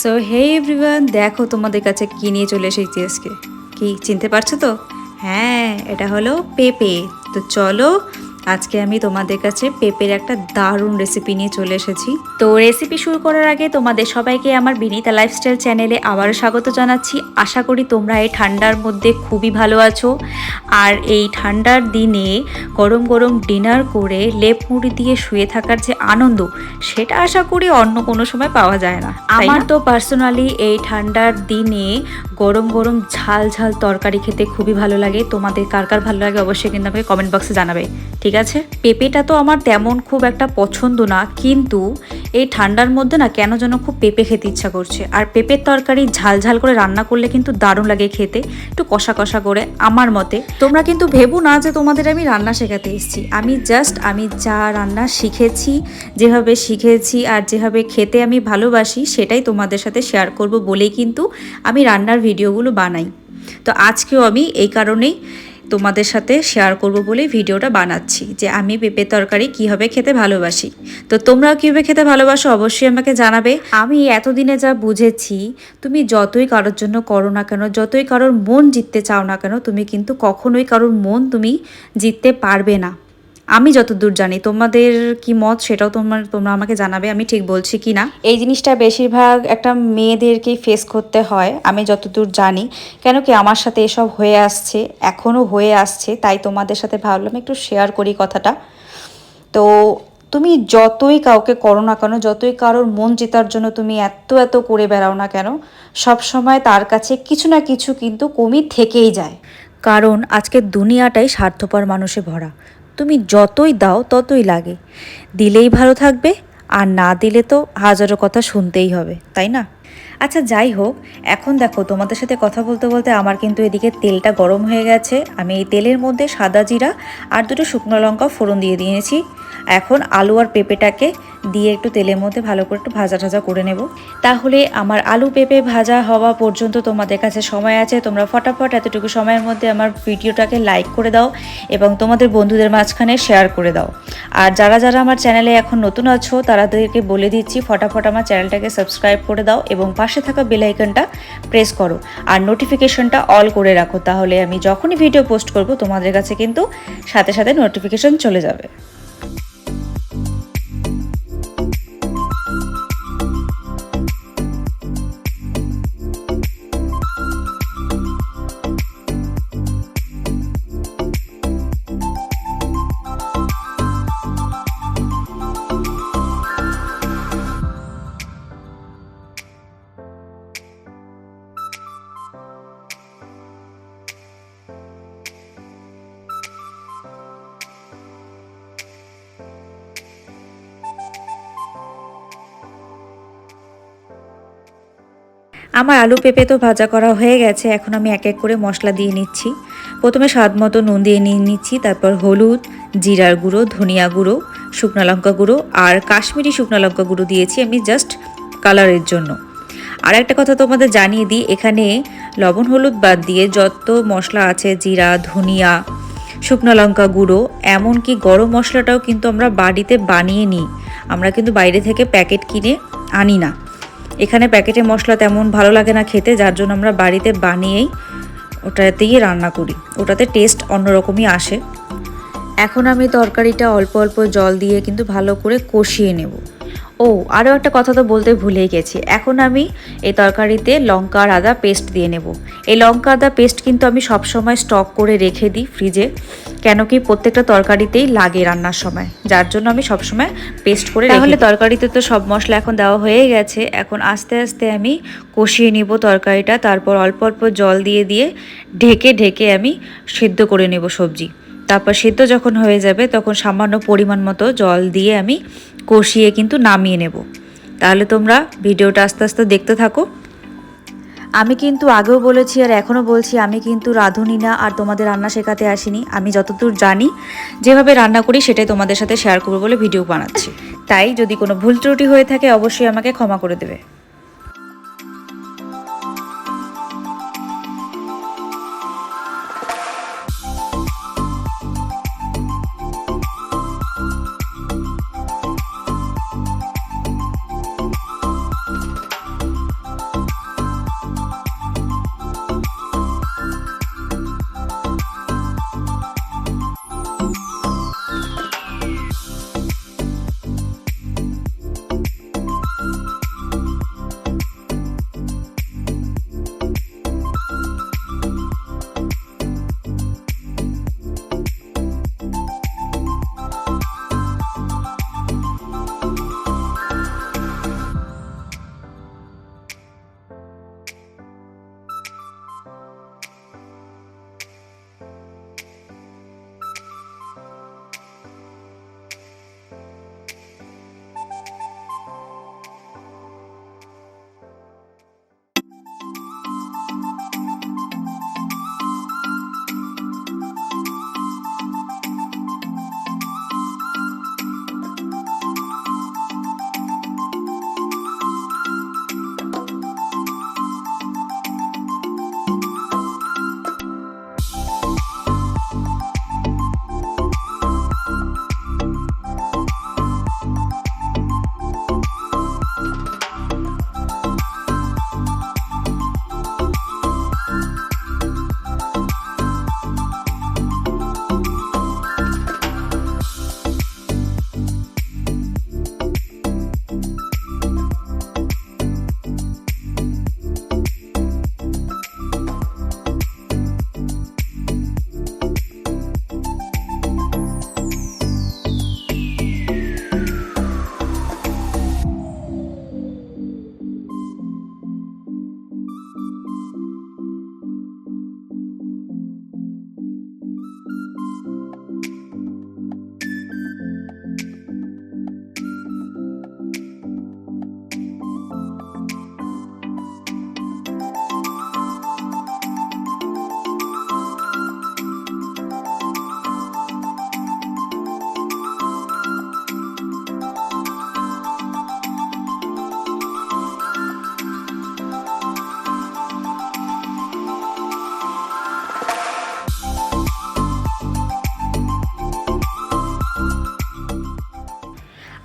So hey everyone, দেখো তোমাদের কাছে কী নিয়ে চলে এসেছি আজকে। কি চিনতে পারছো তো? হ্যাঁ, এটা হলো পেঁপে। তো চলো, আজকে আমি তোমাদের কাছে পেঁপের একটা দারুণ রেসিপি নিয়ে চলে এসেছি। তো রেসিপি শুরু করার আগে তোমাদের সবাইকে আমার বিনীতা লাইফস্টাইল চ্যানেলে আবারও স্বাগত জানাচ্ছি। আশা করি তোমরা এই ঠান্ডার মধ্যে খুবই ভালো আছো। আর এই ঠান্ডার দিনে গরম গরম ডিনার করে লেপ মুড়ি দিয়ে শুয়ে থাকার যে আনন্দ, সেটা আশা করি অন্য কোনো সময় পাওয়া যায় না। আমার তো পার্সোনালি এই ঠান্ডার দিনে গরম গরম ঝাল ঝাল তরকারি খেতে খুবই ভালো লাগে। তোমাদের কার কার ভালো লাগে অবশ্যই কিন্তু আমাকে কমেন্ট বক্সে জানাবে, ঠিক আছে? পেঁপেটা তো আমার তেমন খুব একটা পছন্দ না, কিন্তু এই ঠান্ডার মধ্যে না কেন যেন খুব পেঁপে খেতে ইচ্ছা করছে। আর পেঁপের তরকারি ঝাল ঝাল করে রান্না করলে কিন্তু দারুণ লাগে খেতে, একটু কষা কষা করে আমার মতে। তোমরা কিন্তু ভেবো না যে তোমাদের আমি রান্না শেখাতে এসেছি। আমি যা রান্না শিখেছি, যেভাবে শিখেছি আর যেভাবে খেতে আমি ভালোবাসি, সেটাই তোমাদের সাথে শেয়ার করব বলেই কিন্তু আমি রান্নার ভিডিওগুলো বানাই। তো আজকেও আমি এই কারণেই তোমাদের সাথে শেয়ার করব বলে ভিডিওটা বানাচ্ছি, যে আমি পেঁপে তরকারি কীভাবে খেতে ভালোবাসি। তো তোমরাও কীভাবে খেতে ভালোবাসো অবশ্যই আমাকে জানাবে। আমি এতদিনে যা বুঝেছি, তুমি যতই কারোর জন্য করো না কেন, যতই কারোর মন জিততে চাও না কেন, তুমি কিন্তু কখনোই কারোর মন তুমি জিততে পারবে না। আমি যতদূর জানি, তোমাদের কি মত সেটাও তোমরা আমাকে জানাবে আমি ঠিক বলছি কি না। এই জিনিসটা বেশিরভাগ একটা মেয়েদেরকেই ফেস করতে হয় আমি যতদূর জানি, কেন কি আমার সাথে এসব হয়ে আসছে, এখনও হয়ে আসছে। তাই তোমাদের সাথে ভাবলাম একটু শেয়ার করি কথাটা। তো তুমি যতই কাউকে করো না কেন, যতই কারোর মন জেতার জন্য তুমি এত করে বেড়াও না কেন, সব সময় তার কাছে কিছু না কিছু কিন্তু কমি থেকেই যায়। কারণ আজকের দুনিয়াটাই স্বার্থপর মানুষে ভরা। তুমি যতই দাও ততই লাগে। দিলেই ভালো থাকবে, আর না দিলে তো হাজারো কথা শুনতেই হবে, তাই না? আচ্ছা যাই হোক, এখন দেখো তোমাদের সাথে কথা বলতে বলতে আমার কিন্তু এদিকে তেলটা গরম হয়ে গেছে। আমি এই তেলের মধ্যে সাদা জিরা আর দুটো শুকনো লঙ্কা ফোড়ন দিয়ে দিয়েছি। এখন আলু আর পেঁপেটাকে দিয়ে একটু তেলের মধ্যে ভালো করে একটু ভাজা টাজা করে নেব। তাহলে আমার আলু পেঁপে ভাজা হওয়া পর্যন্ত তোমাদের কাছে সময় আছে। তোমরা ফটাফট এতটুকু সময়ের মধ্যে আমার ভিডিওটাকে লাইক করে দাও এবং তোমাদের বন্ধুদের মাঝখানে শেয়ার করে দাও। আর যারা যারা আমার চ্যানেলে এখন নতুন আছো, তাদেরকে বলে দিচ্ছি ফটাফট আমার চ্যানেলটাকে সাবস্ক্রাইব করে দাও এবং পাশে থাকা বেল আইকনটা প্রেস করো আর নোটিফিকেশনটা অল করে রাখো। তাহলে আমি যখনই ভিডিও পোস্ট করব তোমাদের কাছে কিন্তু সাথে সাথে নোটিফিকেশন চলে যাবে। আমার আলু পেঁপে তো ভাজা করা হয়ে গেছে। এখন আমি এক এক করে মশলা দিয়ে নিচ্ছি। প্রথমে স্বাদ মতো নুন দিয়ে নিয়ে নিচ্ছি, তারপর হলুদ, জিরার গুঁড়ো, ধনিয়া গুঁড়ো, শুকনো লঙ্কা গুঁড়ো আর কাশ্মীরি শুকনো লঙ্কা গুঁড়ো দিয়েছি আমি জাস্ট কালারের জন্য। আর একটা কথা তোমাদের জানিয়ে দিই, এখানে লবণ হলুদ বাদ দিয়ে যত মশলা আছে, জিরা, ধনিয়া, শুকনো লঙ্কা গুঁড়ো, এমনকি গরম মশলাটাও কিন্তু আমরা বাড়িতে বানিয়ে নিই। আমরা কিন্তু বাইরে থেকে প্যাকেট কিনে আনি না। এখানে প্যাকেটের মশলা তেমন ভালো লাগে না খেতে, যার জন্য আমরা বাড়িতে বানিয়েই ওটাতেই রান্না করি। ওটাতে টেস্ট অন্যরকমই আসে। এখন আমি তরকারিটা অল্প অল্প জল দিয়ে কিন্তু ভালো করে কষিয়ে নেব। ও আরও একটা কথা তো বলতে ভুলেই গেছি, এখন আমি এই তরকারিতে লঙ্কা আর আদা পেস্ট দিয়ে নেব। এই লঙ্কা আদা পেস্ট কিন্তু আমি সবসময় স্টক করে রেখে দিই ফ্রিজে, কেন কি প্রত্যেকটা তরকারিতেই লাগে রান্নার সময়, যার জন্য আমি সবসময় পেস্ট করে। তাহলে তরকারিতে তো সব মশলা এখন দেওয়া হয়ে গেছে। এখন আস্তে আস্তে আমি কষিয়ে নিব তরকারিটা, তারপর অল্প অল্প জল দিয়ে দিয়ে ঢেকে ঢেকে আমি সিদ্ধ করে নেব সবজি। তারপর সিদ্ধ যখন হয়ে যাবে তখন সামান্য পরিমাণ মতো জল দিয়ে আমি কষিয়ে কিন্তু নামিয়ে নেব। তাহলে তোমরা ভিডিওটা আস্তে আস্তে দেখতে থাকো। আমি কিন্তু আগেও বলেছি আর এখনও বলছি, আমি কিন্তু রাঁধুনি না আর তোমাদের রান্না শেখাতে আসিনি। আমি যতদূর জানি, যেভাবে রান্না করি সেটাই তোমাদের সাথে শেয়ার করবো বলে ভিডিও বানাচ্ছি। তাই যদি কোনো ভুল ত্রুটি হয়ে থাকে অবশ্যই আমাকে ক্ষমা করে দেবে।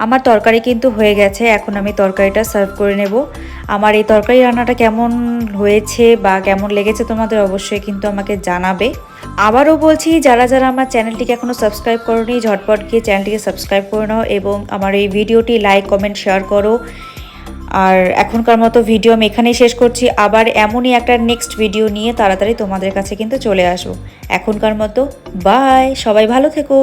আমার তরকারি কিন্তু হয়ে গেছে, এখন আমি তরকারিটা সার্ভ করে নেব। আমার এই তরকারি রান্নাটা কেমন হয়েছে বা কেমন লেগেছে তোমাদের অবশ্যই কিন্তু আমাকে জানাবে। আবারও বলছি, যারা যারা আমার চ্যানেলটিকে এখনও সাবস্ক্রাইব করোনি ঝটপট গিয়ে চ্যানেলটিকে সাবস্ক্রাইব করে নাও এবং আমার এই ভিডিওটি লাইক কমেন্ট শেয়ার করো। আর এখনকার মতো ভিডিও আমি এখানেই শেষ করছি, আবার এমনই একটা নেক্সট ভিডিও নিয়ে তাড়াতাড়ি তোমাদের কাছে কিন্তু চলে আসবো। এখনকার মতো বাই, সবাই ভালো থেকো।